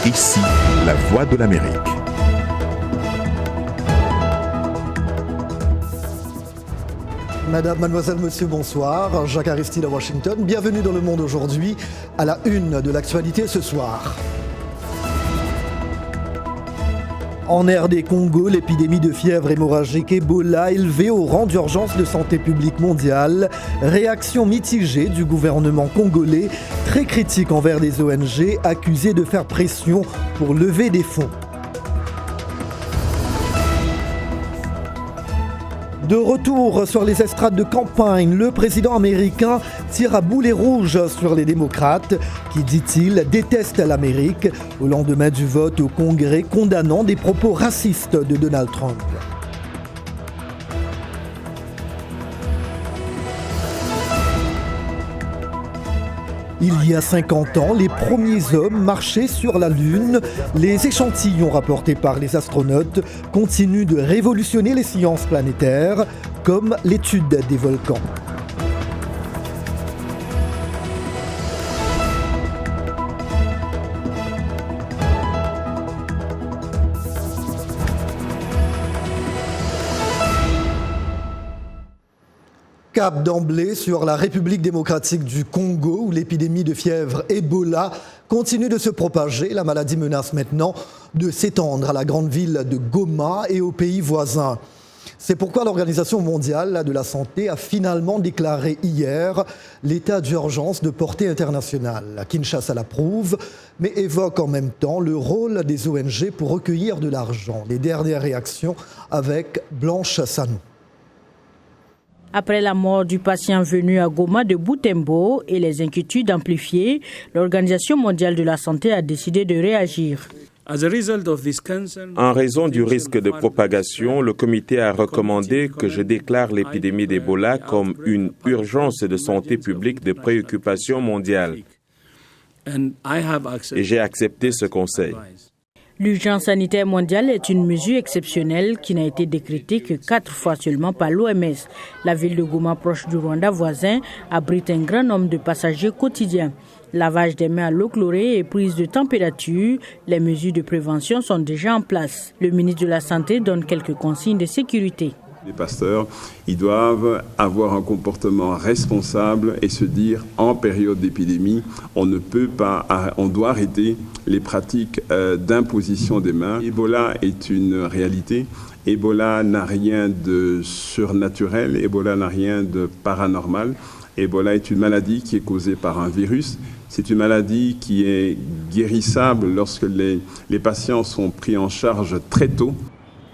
Ici, la voix de l'Amérique. Madame, mademoiselle, monsieur, bonsoir. Jacques Aristide à Washington. Bienvenue dans Le Monde aujourd'hui, à la une de l'actualité ce soir. En RD Congo, l'épidémie de fièvre hémorragique Ebola élevée au rang d'urgence de santé publique mondiale. Réaction mitigée du gouvernement congolais, très critique envers des ONG accusées de faire pression pour lever des fonds. De retour sur les estrades de campagne, le président américain tire à boulet rouge sur les démocrates qui, dit-il, détestent l'Amérique au lendemain du vote au Congrès condamnant des propos racistes de Donald Trump. Il y a 50 ans, les premiers hommes marchaient sur la Lune. Les échantillons rapportés par les astronautes continuent de révolutionner les sciences planétaires, comme l'étude des volcans. Cap d'emblée sur la République démocratique du Congo où l'épidémie de fièvre Ebola continue de se propager. La maladie menace maintenant de s'étendre à la grande ville de Goma et aux pays voisins. C'est pourquoi l'Organisation mondiale de la santé a finalement déclaré hier l'état d'urgence de portée internationale. Kinshasa l'approuve, mais évoque en même temps le rôle des ONG pour recueillir de l'argent. Les dernières réactions avec Blanche Sanou. Après la mort du patient venu à Goma de Butembo et les inquiétudes amplifiées, l'Organisation mondiale de la santé a décidé de réagir. En raison du risque de propagation, le comité a recommandé que je déclare l'épidémie d'Ebola comme une urgence de santé publique de préoccupation mondiale. Et j'ai accepté ce conseil. L'urgence sanitaire mondiale est une mesure exceptionnelle qui n'a été décrétée que 4 fois seulement par l'OMS. La ville de Goma, proche du Rwanda voisin, abrite un grand nombre de passagers quotidiens. Lavage des mains à l'eau chlorée et prise de température, les mesures de prévention sont déjà en place. Le ministre de la Santé donne quelques consignes de sécurité. Les pasteurs, ils doivent avoir un comportement responsable et se dire en période d'épidémie, on doit arrêter les pratiques d'imposition des mains. Ebola est une réalité. Ebola n'a rien de surnaturel. Ebola n'a rien de paranormal. Ebola est une maladie qui est causée par un virus. C'est une maladie qui est guérissable lorsque les patients sont pris en charge très tôt.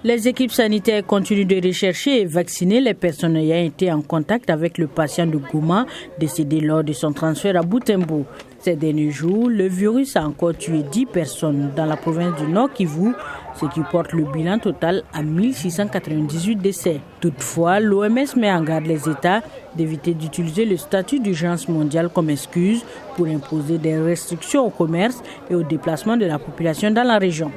Les équipes sanitaires continuent de rechercher et vacciner les personnes ayant été en contact avec le patient de Goma décédé lors de son transfert à Butembo. Ces derniers jours, le virus a encore tué 10 personnes dans la province du Nord Kivu, ce qui porte le bilan total à 1698 décès. Toutefois, l'OMS met en garde les États d'éviter d'utiliser le statut d'urgence mondiale comme excuse pour imposer des restrictions au commerce et au déplacement de la population dans la région.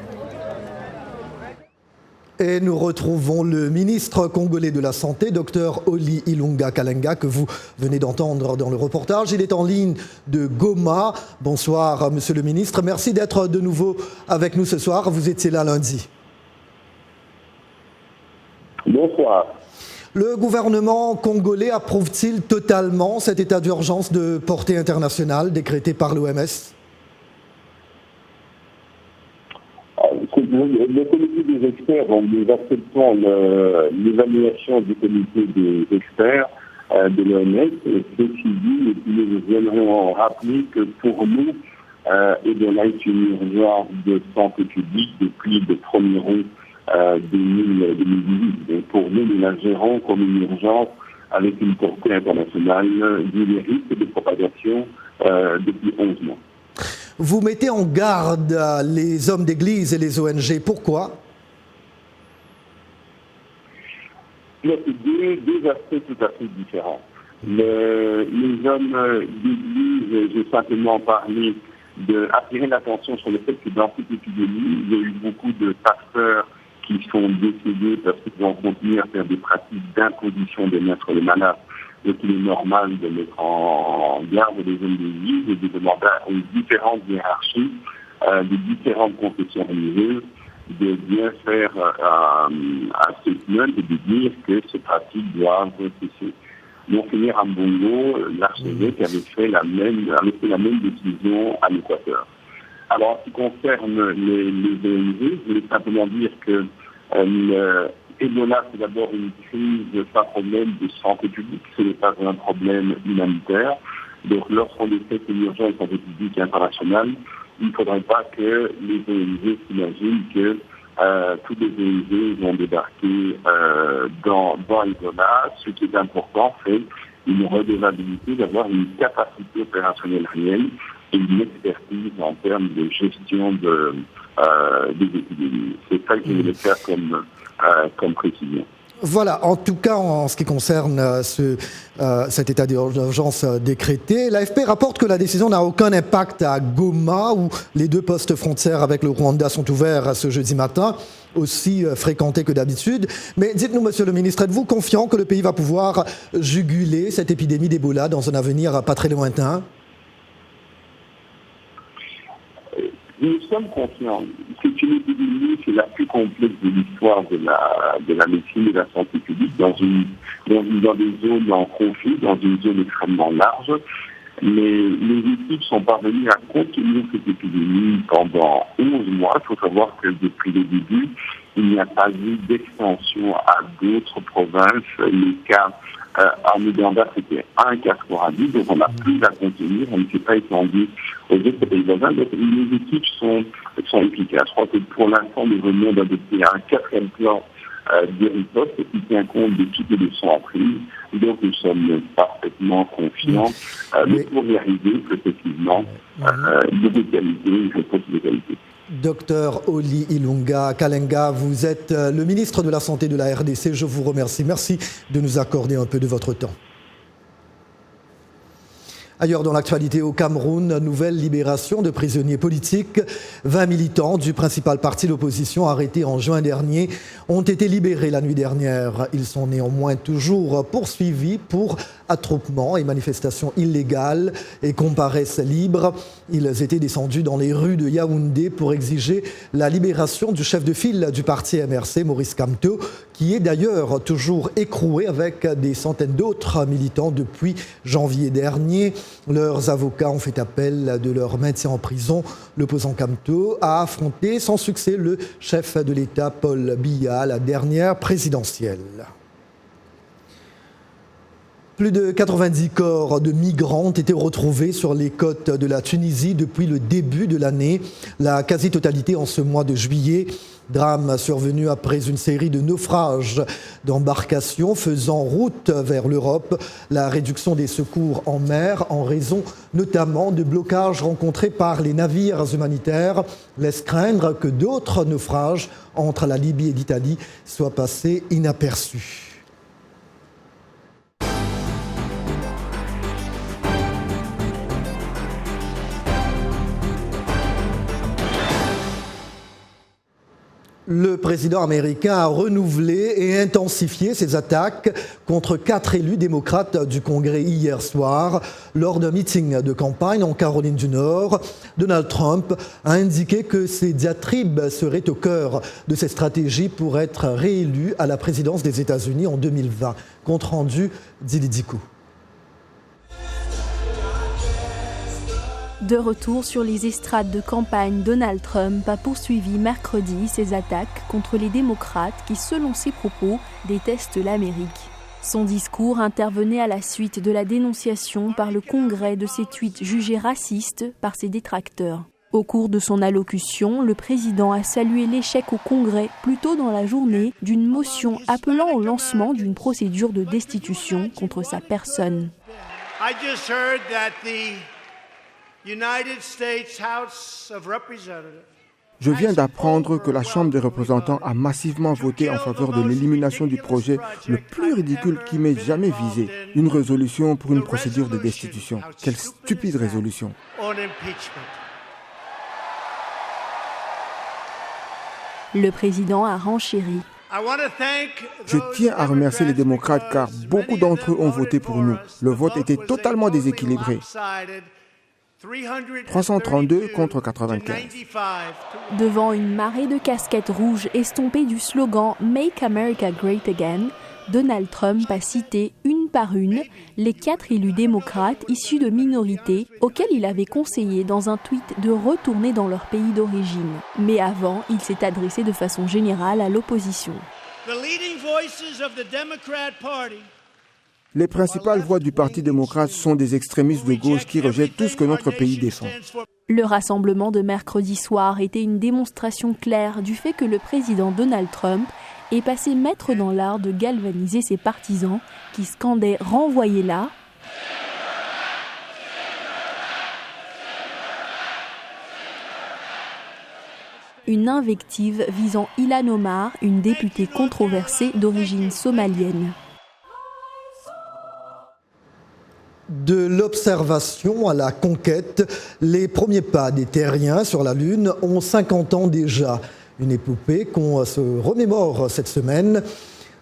Et nous retrouvons le ministre congolais de la Santé, Dr Oli Ilunga Kalenga, que vous venez d'entendre dans le reportage. Il est en ligne de Goma. Bonsoir, monsieur le ministre. Merci d'être de nouveau avec nous ce soir. Vous étiez là lundi. Bonsoir. Le gouvernement congolais approuve-t-il totalement cet état d'urgence de portée internationale décrété par l'OMS ? Le comité des experts, donc nous acceptons l'évaluation du comité des experts de l'OMS, ceci dit, et puis nous aimerions rappeler que pour nous, Ebola est une urgence de santé publique depuis le 1er août 2018. Et pour nous, nous la gérons comme une urgence avec une portée internationale du risque de propagation depuis 11 mois. Vous mettez en garde les hommes d'église et les ONG. Pourquoi ? Il y a deux aspects tout à fait différents. Les hommes d'église, j'ai simplement parlé d'attirer l'attention sur le fait que dans cette épidémie, il y a eu beaucoup de pasteurs qui sont décédés parce qu'ils ont continué à faire des pratiques d'imposition des mains sur les malades. Donc il est normal de mettre en garde les hommes d'église et de demander aux différentes hiérarchies des différentes confessions religieuses de bien faire un statement et de dire que ces pratiques doivent cesser. Monseigneur Ambongo, l'archevêque, avait fait la même décision à l'Équateur. Alors, en ce qui concerne les ONG, je voulais simplement dire que Ebola, c'est d'abord une crise, pas un problème de santé publique, ce n'est pas un problème humanitaire. Donc, lorsqu'on décrète une urgence en santé publique internationale, il ne faudrait pas que les ONG s'imaginent que toutes les ONG vont débarquer dans Ebola. Ce qui est important, c'est une redevabilité d'avoir une capacité opérationnelle réelle et une expertise en termes de gestion des épidémies. C'est ça que je voulais faire comme précision. Voilà, en tout cas, en ce qui concerne cet état d'urgence décrété, l'AFP rapporte que la décision n'a aucun impact à Goma, où les 2 postes frontières avec le Rwanda sont ouverts ce jeudi matin, aussi fréquentés que d'habitude. Mais dites-nous, monsieur le ministre, êtes-vous confiant que le pays va pouvoir juguler cette épidémie d'Ebola dans un avenir pas très lointain ? Nous sommes confiants. C'est une épidémie, c'est la plus complexe de l'histoire de la médecine et de la santé publique dans des zones en conflit, dans une zone extrêmement large. Mais les équipes sont parvenues à contenir cette épidémie pendant 11 mois. Il faut savoir que depuis le début, il n'y a pas eu d'extension à d'autres provinces. Les cas en Ouganda, c'était un cas sporadique, donc on n'a plus à contenir, on ne s'est pas étendu aux autres pays voisins. Donc les équipes sont efficaces. Je crois que pour l'instant, nous venons d'adopter un 4e plan de riposte qui tient compte de toutes les leçons apprises. Donc nous sommes parfaitement confiants. Mais pour y arriver, effectivement, de qualité, une réponse de qualité. Docteur Oli Ilunga Kalenga, vous êtes le ministre de la Santé de la RDC. Je vous remercie. Merci de nous accorder un peu de votre temps. Ailleurs dans l'actualité au Cameroun, nouvelle libération de prisonniers politiques. 20 militants du principal parti d'opposition arrêtés en juin dernier ont été libérés la nuit dernière. Ils sont néanmoins toujours poursuivis pour attroupement et manifestations illégales et comparaissent libres. Ils étaient descendus dans les rues de Yaoundé pour exiger la libération du chef de file du parti MRC, Maurice Kamto, qui est d'ailleurs toujours écroué avec des centaines d'autres militants depuis janvier dernier. Leurs avocats ont fait appel de leur maintien en prison. L'opposant Kamto a affronté sans succès le chef de l'État, Paul Biya, à la dernière présidentielle. Plus de 90 corps de migrants ont été retrouvés sur les côtes de la Tunisie depuis le début de l'année, la quasi-totalité en ce mois de juillet. Drame survenu après une série de naufrages d'embarcations faisant route vers l'Europe. La réduction des secours en mer, en raison notamment de blocages rencontrés par les navires humanitaires, laisse craindre que d'autres naufrages entre la Libye et l'Italie soient passés inaperçus. Le président américain a renouvelé et intensifié ses attaques contre 4 élus démocrates du Congrès hier soir. Lors d'un meeting de campagne en Caroline du Nord, Donald Trump a indiqué que ces diatribes seraient au cœur de ses stratégies pour être réélu à la présidence des États-Unis en 2020. Compte rendu d'Ili Dikou. De retour sur les estrades de campagne, Donald Trump a poursuivi mercredi ses attaques contre les démocrates qui, selon ses propos, détestent l'Amérique. Son discours intervenait à la suite de la dénonciation par le Congrès de ses tweets jugés racistes par ses détracteurs. Au cours de son allocution, le président a salué l'échec au Congrès plus tôt dans la journée d'une motion appelant au lancement d'une procédure de destitution contre sa personne. Je viens d'apprendre que la Chambre des représentants a massivement voté en faveur de l'élimination du projet le plus ridicule qui m'ait jamais visé. Une résolution pour une procédure de destitution. Quelle stupide résolution. Le président a renchéri. Je tiens à remercier les démocrates car beaucoup d'entre eux ont voté pour nous. Le vote était totalement déséquilibré. 332 contre 95. Devant une marée de casquettes rouges estompées du slogan « Make America Great Again », Donald Trump a cité une par une les 4 élus démocrates issus de minorités auxquels il avait conseillé dans un tweet de retourner dans leur pays d'origine. Mais avant, il s'est adressé de façon générale à l'opposition. Les principales voix du Parti démocrate sont des extrémistes de gauche qui rejettent tout ce que notre pays défend. Le rassemblement de mercredi soir était une démonstration claire du fait que le président Donald Trump est passé maître dans l'art de galvaniser ses partisans qui scandaient « Renvoyez-la ». Une invective visant Ilhan Omar, une députée controversée d'origine somalienne. De l'observation à la conquête, les premiers pas des terriens sur la Lune ont 50 ans déjà. Une épopée qu'on se remémore cette semaine.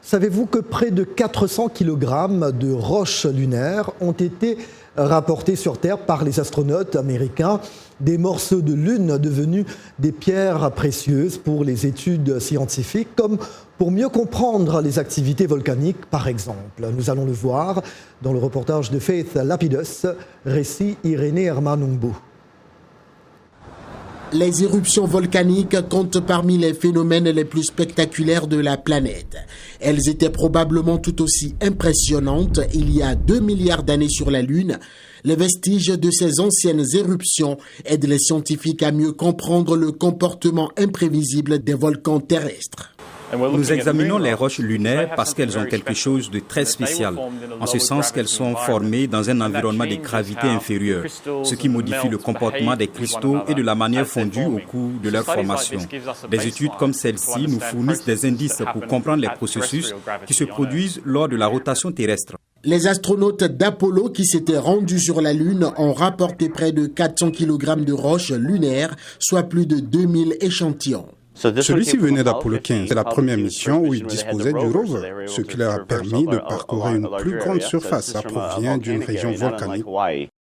Savez-vous que près de 400 kg de roches lunaires ont été rapportés sur Terre par les astronautes américains, des morceaux de Lune devenus des pierres précieuses pour les études scientifiques, comme pour mieux comprendre les activités volcaniques, par exemple. Nous allons le voir dans le reportage de Faith Lapidus, récit Irénée Hermanumbu. Les éruptions volcaniques comptent parmi les phénomènes les plus spectaculaires de la planète. Elles étaient probablement tout aussi impressionnantes il y a 2 milliards d'années sur la Lune. Les vestiges de ces anciennes éruptions aident les scientifiques à mieux comprendre le comportement imprévisible des volcans terrestres. Nous examinons les roches lunaires parce qu'elles ont quelque chose de très spécial, en ce sens qu'elles sont formées dans un environnement de gravité inférieure, ce qui modifie le comportement des cristaux et de la manière fondue au cours de leur formation. Des études comme celle-ci nous fournissent des indices pour comprendre les processus qui se produisent lors de la rotation terrestre. Les astronautes d'Apollo qui s'étaient rendus sur la Lune ont rapporté près de 400 kg de roches lunaires, soit plus de 2000 échantillons. Celui-ci venait d'Apollo 15. C'est la première mission où ils disposaient du rover, ce qui leur a permis de parcourir une plus grande surface. Ça provient d'une région volcanique.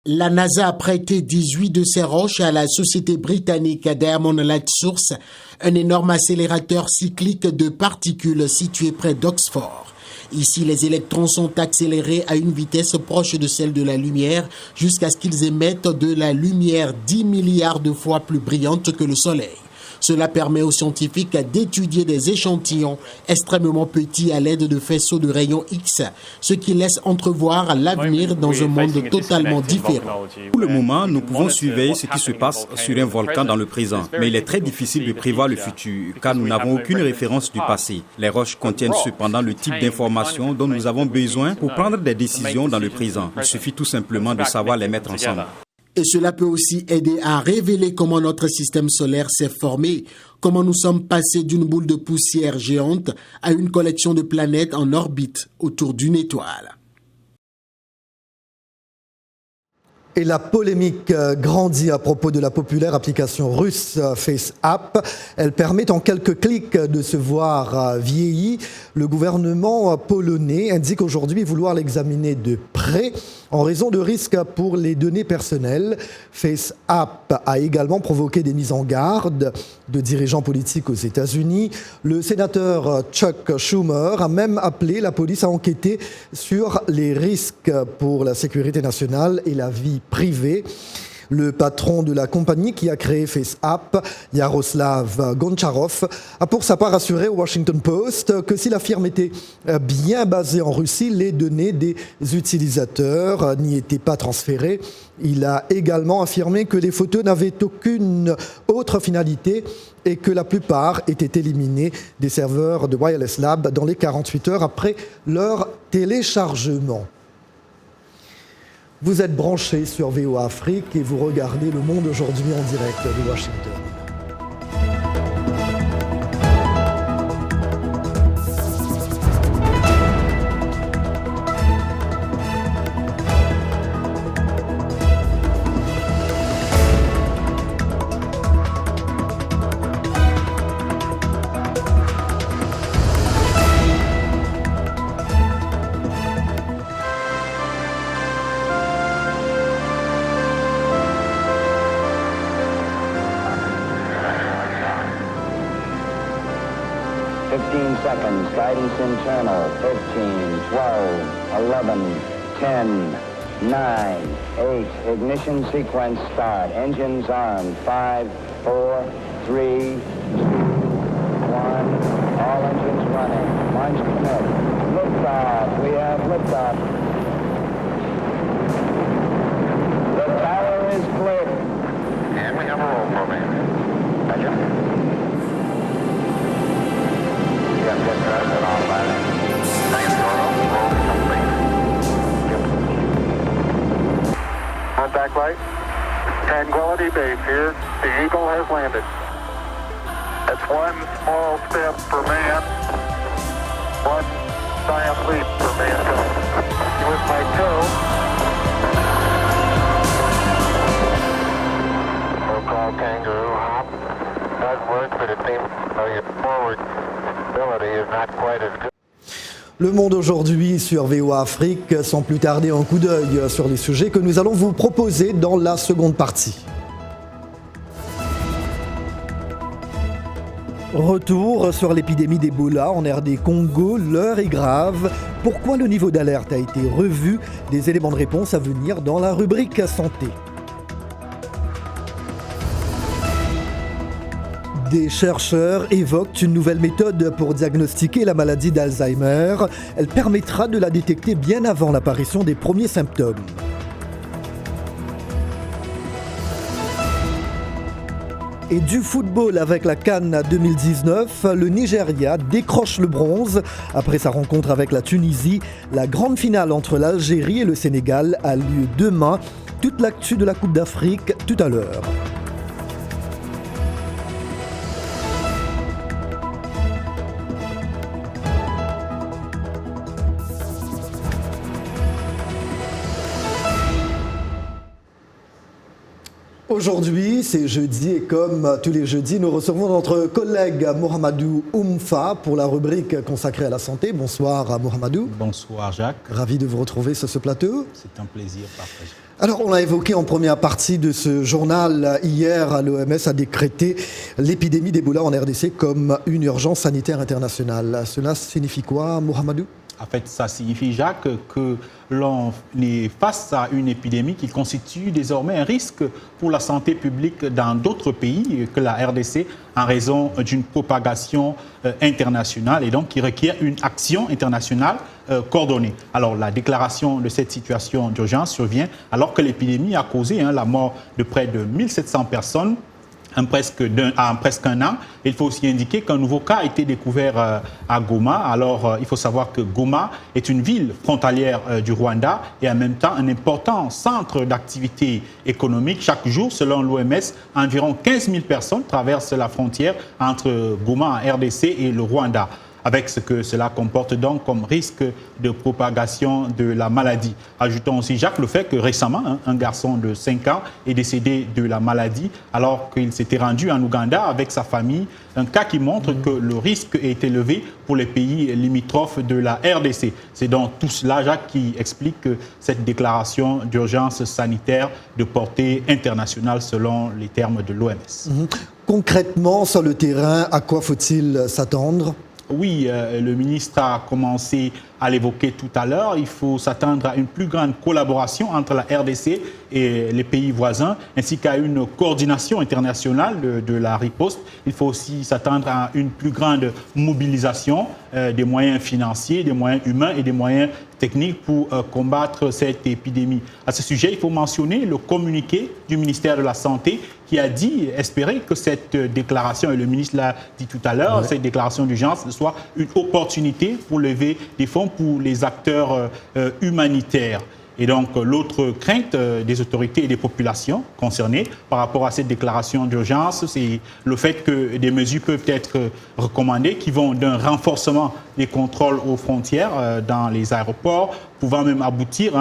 La NASA a prêté 18 de ces roches à la société britannique Diamond Light Source, un énorme accélérateur cyclique de particules situé près d'Oxford. Ici, les électrons sont accélérés à une vitesse proche de celle de la lumière jusqu'à ce qu'ils émettent de la lumière 10 milliards de fois plus brillante que le Soleil. Cela permet aux scientifiques d'étudier des échantillons extrêmement petits à l'aide de faisceaux de rayons X, ce qui laisse entrevoir l'avenir dans un monde totalement différent. Pour le moment, nous pouvons surveiller ce qui se passe sur un volcan dans le présent, mais il est très difficile de prévoir le futur, car nous n'avons aucune référence du passé. Les roches contiennent cependant le type d'informations dont nous avons besoin pour prendre des décisions dans le présent. Il suffit tout simplement de savoir les mettre ensemble. Et cela peut aussi aider à révéler comment notre système solaire s'est formé, comment nous sommes passés d'une boule de poussière géante à une collection de planètes en orbite autour d'une étoile. Et la polémique grandit à propos de la populaire application russe FaceApp. Elle permet en quelques clics de se voir vieilli. Le gouvernement polonais indique aujourd'hui vouloir l'examiner de près en raison de risques pour les données personnelles. FaceApp a également provoqué des mises en garde de dirigeants politiques aux États-Unis. Le sénateur Chuck Schumer a même appelé la police à enquêter sur les risques pour la sécurité nationale et la vie privée. Le patron de la compagnie qui a créé FaceApp, Yaroslav Goncharov, a pour sa part assuré au Washington Post que si la firme était bien basée en Russie, les données des utilisateurs n'y étaient pas transférées. Il a également affirmé que les photos n'avaient aucune autre finalité et que la plupart étaient éliminées des serveurs de Wireless Lab dans les 48 heures après leur téléchargement. Vous êtes branchés sur VOA Afrique et vous regardez Le Monde aujourd'hui en direct de Washington. seconds. Guidance internal. 15, 12, 11, 10, 9, 8. Ignition sequence start. Engines on. 5, 4, 3, 2, 1. All engines running. Launch commit. Liftoff. We have liftoff. The tower is clear. And we have a roll program. Roger. We have jet thrust and all pilots. Second total. Roll complete. Contact light. Tranquility Base here. The Eagle has landed. That's one small step for man, one giant leap for mankind. With my toe. So-called kangaroo hop does work, but it seems your forward ability is not quite as good. Le Monde aujourd'hui sur VOA Afrique, sans plus tarder un coup d'œil sur les sujets que nous allons vous proposer dans la seconde partie. Retour sur l'épidémie d'Ebola en RD Congo, l'heure est grave. Pourquoi le niveau d'alerte a été revu? Des éléments de réponse à venir dans la rubrique santé. Des chercheurs évoquent une nouvelle méthode pour diagnostiquer la maladie d'Alzheimer. Elle permettra de la détecter bien avant l'apparition des premiers symptômes. Et du football avec la CAN 2019, le Nigeria décroche le bronze. Après sa rencontre avec la Tunisie, la grande finale entre l'Algérie et le Sénégal a lieu demain. Toute l'actu de la Coupe d'Afrique tout à l'heure. Aujourd'hui, c'est jeudi et comme tous les jeudis, nous recevons notre collègue Mohamedou Oumfa pour la rubrique consacrée à la santé. Bonsoir Mohamedou. Bonsoir Jacques. Ravi de vous retrouver sur ce plateau. C'est un plaisir partagé. Alors, on l'a évoqué en première partie de ce journal. Hier, l'OMS a décrété l'épidémie d'Ebola en RDC comme une urgence sanitaire internationale. Cela signifie quoi, Mohamedou ? En fait, ça signifie, Jacques, que l'on est face à une épidémie qui constitue désormais un risque pour la santé publique dans d'autres pays que la RDC en raison d'une propagation internationale et donc qui requiert une action internationale coordonnée. Alors, la déclaration de cette situation d'urgence survient alors que l'épidémie a causé la mort de près de 1700 personnes en presque un an. Il faut aussi indiquer qu'un nouveau cas a été découvert à Goma. Alors, il faut savoir que Goma est une ville frontalière du Rwanda et en même temps un important centre d'activité économique. Chaque jour, selon l'OMS, environ 15 000 personnes traversent la frontière entre Goma en RDC et le Rwanda, avec ce que cela comporte donc comme risque de propagation de la maladie. Ajoutons aussi, Jacques, le fait que récemment, un garçon de 5 ans est décédé de la maladie alors qu'il s'était rendu en Ouganda avec sa famille. Un cas qui montre que le risque est élevé pour les pays limitrophes de la RDC. C'est donc tout cela, Jacques, qui explique cette déclaration d'urgence sanitaire de portée internationale selon les termes de l'OMS. Concrètement, sur le terrain, à quoi faut-il s'attendre ? Oui, le ministre a commencé à l'évoquer tout à l'heure. Il faut s'attendre à une plus grande collaboration entre la RDC et les pays voisins, ainsi qu'à une coordination internationale de la riposte. Il faut aussi s'attendre à une plus grande mobilisation des moyens financiers, des moyens humains et des moyens techniques pour combattre cette épidémie. À ce sujet, il faut mentionner le communiqué du ministère de la Santé qui a dit espérer que cette déclaration, et le ministre l'a dit tout à l'heure, cette déclaration d'urgence soit une opportunité pour lever des fonds pour les acteurs humanitaires. Et donc, l'autre crainte des autorités et des populations concernées par rapport à cette déclaration d'urgence, c'est le fait que des mesures peuvent être recommandées qui vont d'un renforcement des contrôles aux frontières dans les aéroports, pouvant même aboutir,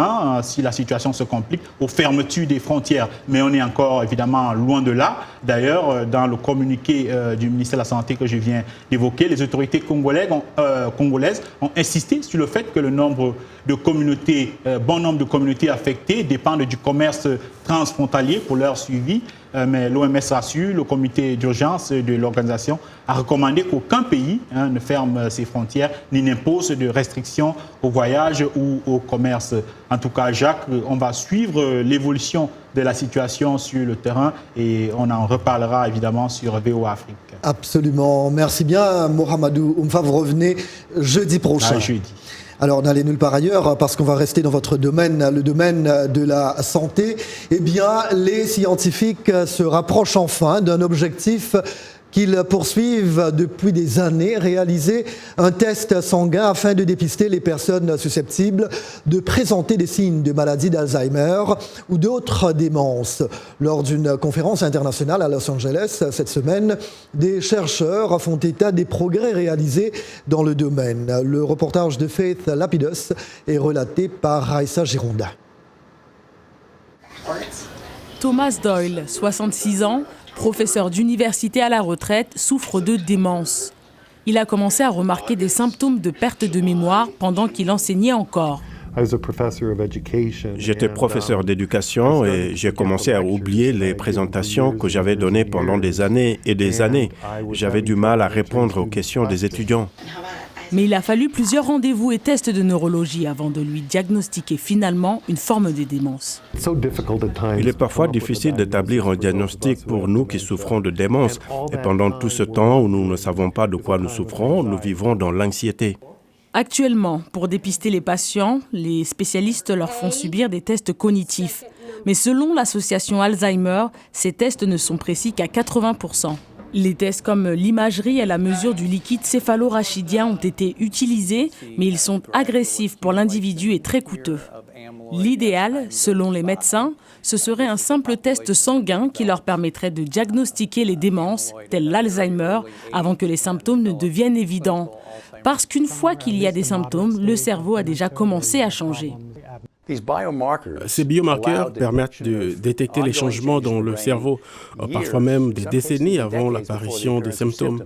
si la situation se complique, aux fermetures des frontières. Mais on est encore évidemment loin de là. D'ailleurs, dans le communiqué du ministère de la Santé que je viens d'évoquer, les autorités congolaises ont insisté sur le fait que le nombre de communautés, bon nombre de communautés affectées dépendent du commerce transfrontalier pour leur suivi. mais l'OMS rassure, le comité d'urgence de l'organisation a recommandé qu'aucun pays ne ferme ses frontières ni n'impose de restrictions au voyage ou au commerce. En tout cas, Jacques, on va suivre l'évolution de la situation sur le terrain et on en reparlera évidemment sur VOA Afrique. Absolument. Merci bien, Mohamedou Oumfa. Vous revenez jeudi prochain. Jeudi. Alors, n'allez nulle part ailleurs, parce qu'on va rester dans votre domaine, le domaine de la santé. Eh bien, les scientifiques se rapprochent enfin d'un objectif qu'ils poursuivent depuis des années, réaliser un test sanguin afin de dépister les personnes susceptibles de présenter des signes de maladie d'Alzheimer ou d'autres démences. Lors d'une conférence internationale à Los Angeles cette semaine, des chercheurs font état des progrès réalisés dans le domaine. Le reportage de Faith Lapidus est relaté par Raissa Gironda. Thomas Doyle, 66 ans, professeur d'université à la retraite, souffre de démence. Il a commencé à remarquer des symptômes de perte de mémoire pendant qu'il enseignait encore. J'étais professeur d'éducation et j'ai commencé à oublier les présentations que j'avais données pendant des années et des années. J'avais du mal à répondre aux questions des étudiants. Mais il a fallu plusieurs rendez-vous et tests de neurologie avant de lui diagnostiquer finalement une forme de démence. Il est parfois difficile d'établir un diagnostic pour nous qui souffrons de démence. Et pendant tout ce temps où nous ne savons pas de quoi nous souffrons, nous vivons dans l'anxiété. Actuellement, pour dépister les patients, les spécialistes leur font subir des tests cognitifs. Mais selon l'association Alzheimer, ces tests ne sont précis qu'à 80%. Les tests comme l'imagerie à la mesure du liquide céphalorachidien ont été utilisés, mais ils sont agressifs pour l'individu et très coûteux. L'idéal, selon les médecins, ce serait un simple test sanguin qui leur permettrait de diagnostiquer les démences, telles l'Alzheimer, avant que les symptômes ne deviennent évidents. Parce qu'une fois qu'il y a des symptômes, le cerveau a déjà commencé à changer. Ces biomarqueurs permettent de détecter les changements dans le cerveau, parfois même des décennies avant l'apparition des symptômes.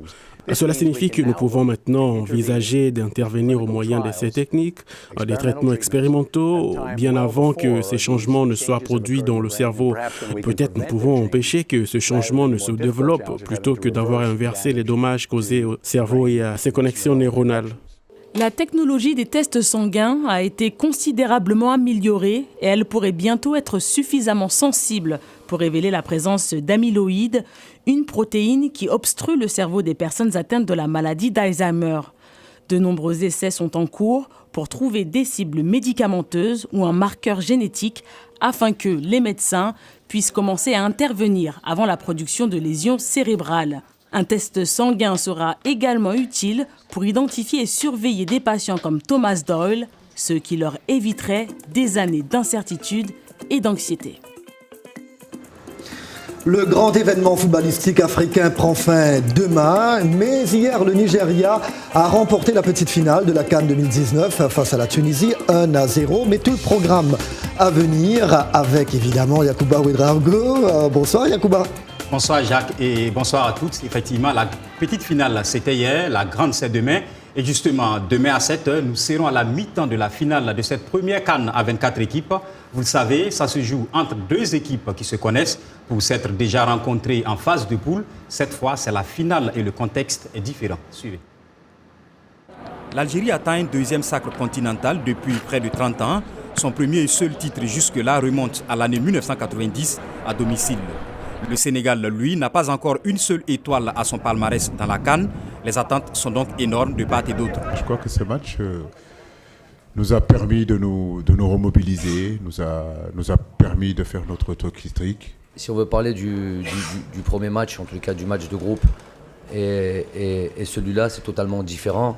Cela signifie que nous pouvons maintenant envisager d'intervenir au moyen de ces techniques, des traitements expérimentaux, bien avant que ces changements ne soient produits dans le cerveau. Peut-être nous pouvons empêcher que ce changement ne se développe plutôt que d'avoir inversé les dommages causés au cerveau et à ses connexions neuronales. La technologie des tests sanguins a été considérablement améliorée et elle pourrait bientôt être suffisamment sensible pour révéler la présence d'amyloïdes, une protéine qui obstrue le cerveau des personnes atteintes de la maladie d'Alzheimer. De nombreux essais sont en cours pour trouver des cibles médicamenteuses ou un marqueur génétique afin que les médecins puissent commencer à intervenir avant la production de lésions cérébrales. Un test sanguin sera également utile pour identifier et surveiller des patients comme Thomas Doyle, ce qui leur éviterait des années d'incertitude et d'anxiété. Le grand événement footballistique africain prend fin demain, mais hier, le Nigeria a remporté la petite finale de la CAN 2019 face à la Tunisie, 1-0. Mais tout le programme à venir avec évidemment Yacouba Ouedraogo. Bonsoir Yacouba. Bonsoir Jacques et bonsoir à toutes. Effectivement, la petite finale, c'était hier, la grande, c'est demain. Et justement, demain à 7h, nous serons à la mi-temps de la finale de cette première CAN à 24 équipes. Vous le savez, ça se joue entre deux équipes qui se connaissent pour s'être déjà rencontrées en phase de poule. Cette fois, c'est la finale et le contexte est différent. Suivez. L'Algérie atteint un deuxième sacre continental depuis près de 30 ans. Son premier et seul titre jusque-là remonte à l'année 1990 à domicile. Le Sénégal, lui, n'a pas encore une seule étoile à son palmarès dans la CAN. Les attentes sont donc énormes de part et d'autre. Je crois que ce match nous a permis de nous remobiliser, nous a permis de faire notre autocritique. Si on veut parler du premier match, en tout cas du match de groupe, et celui-là, c'est totalement différent.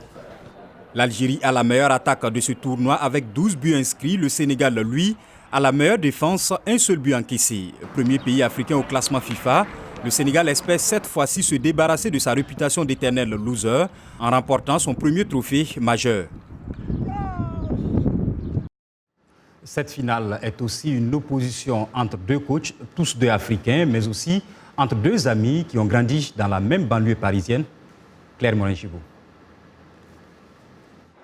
L'Algérie a la meilleure attaque de ce tournoi avec 12 buts inscrits. Le Sénégal, lui, a la meilleure défense, un seul but encaissé. Premier pays africain au classement FIFA, le Sénégal espère cette fois-ci se débarrasser de sa réputation d'éternel loser en remportant son premier trophée majeur. Cette finale est aussi une opposition entre deux coachs, tous deux africains, mais aussi entre deux amis qui ont grandi dans la même banlieue parisienne. Claire Morin-Chibou.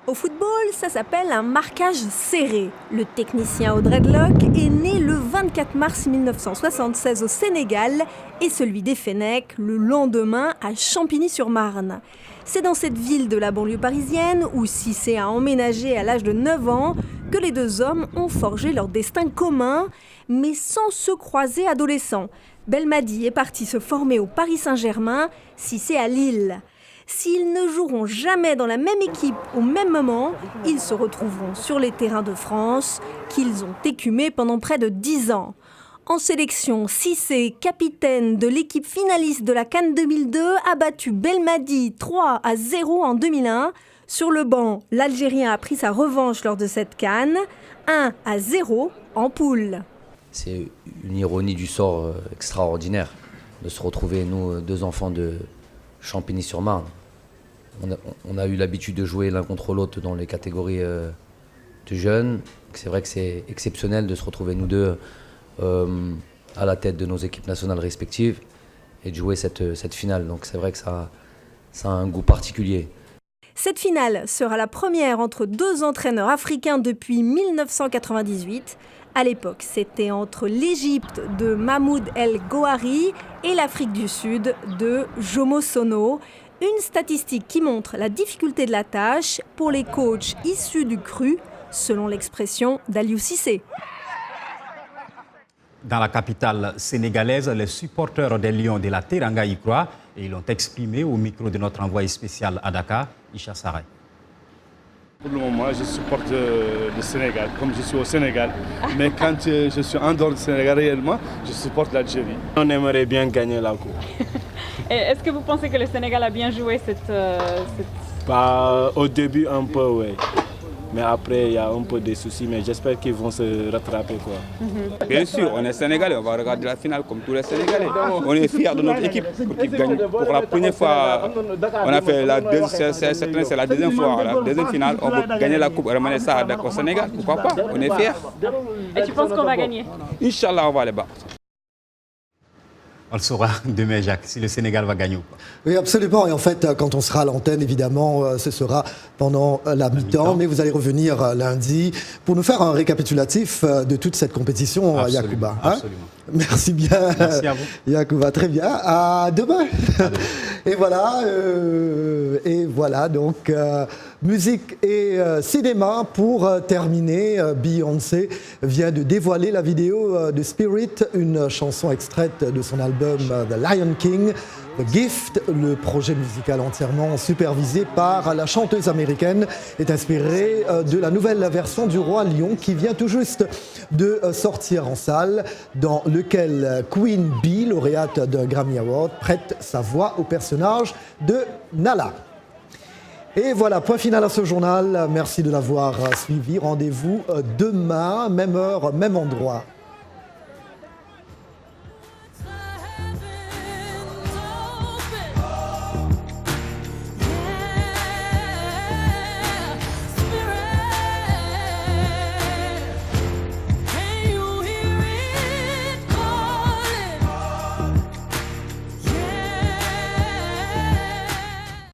Au football, ça s'appelle un marquage serré. Le technicien au dreadlock est né le 24 mars 1976 au Sénégal et celui des Fennecs le lendemain à Champigny-sur-Marne. C'est dans cette ville de la banlieue parisienne où Cissé a emménagé à l'âge de 9 ans que les deux hommes ont forgé leur destin commun, mais sans se croiser adolescents. Belmadi est parti se former au Paris Saint-Germain, Cissé à Lille. S'ils ne joueront jamais dans la même équipe au même moment, ils se retrouveront sur les terrains de France qu'ils ont écumés pendant près de 10 ans. En sélection, Cissé, capitaine de l'équipe finaliste de la CAN 2002, a battu Belmadi 3-0 en 2001. Sur le banc, l'Algérien a pris sa revanche lors de cette CAN, 1-0 en poule. C'est une ironie du sort extraordinaire de se retrouver, nous, deux enfants de Champigny-sur-Marne. On a eu l'habitude de jouer l'un contre l'autre dans les catégories de jeunes. C'est vrai que c'est exceptionnel de se retrouver nous deux à la tête de nos équipes nationales respectives et de jouer cette finale. Donc c'est vrai que ça a un goût particulier. Cette finale sera la première entre deux entraîneurs africains depuis 1998. À l'époque, c'était entre l'Égypte de Mahmoud El Gohari et l'Afrique du Sud de Jomo Sono. Une statistique qui montre la difficulté de la tâche pour les coachs issus du cru, selon l'expression d'Aliou Cissé. Dans la capitale sénégalaise, les supporters des Lions de la Teranga y croient et ils l'ont exprimé au micro de notre envoyé spécial à Dakar, Isha Saray. Pour le moment, je supporte le Sénégal, comme je suis au Sénégal. Mais quand je suis en dehors du Sénégal réellement, je supporte l'Algérie. On aimerait bien gagner la Coupe. Est-ce que vous pensez que le Sénégal a bien joué cette... Au début, un peu, oui. Mais après, il y a un peu de soucis, mais j'espère qu'ils vont se rattraper, quoi. Bien sûr, on est Sénégalais, on va regarder la finale comme tous les Sénégalais. On est fiers de notre équipe pour qu'ils gagnent. Pour la première fois, on a fait c'est la deuxième fois, la deuxième finale, on veut gagner la coupe et ramener ça au Sénégal. Pourquoi pas? On est fiers. Et tu penses qu'on va gagner? Inch'Allah, on va les battre. On le saura demain, Jacques, si le Sénégal va gagner ou pas. Oui, absolument. Et en fait, quand on sera à l'antenne, évidemment, ce sera pendant la mi-temps. Mais vous allez revenir lundi pour nous faire un récapitulatif de toute cette compétition, absolument, Yacouba. Hein? Absolument. Merci bien. Merci à vous. Yacouba, très bien. À demain. Et voilà donc musique et cinéma pour terminer. Beyoncé vient de dévoiler la vidéo de Spirit, une chanson extraite de son album The Lion King. The Gift, le projet musical entièrement supervisé par la chanteuse américaine, est inspiré de la nouvelle version du Roi Lion qui vient tout juste de sortir en salle, dans lequel Queen Bee, lauréate d'un Grammy Award, prête sa voix au personnage de Nala. Et voilà, point final à ce journal. Merci de l'avoir suivi. Rendez-vous demain, même heure, même endroit.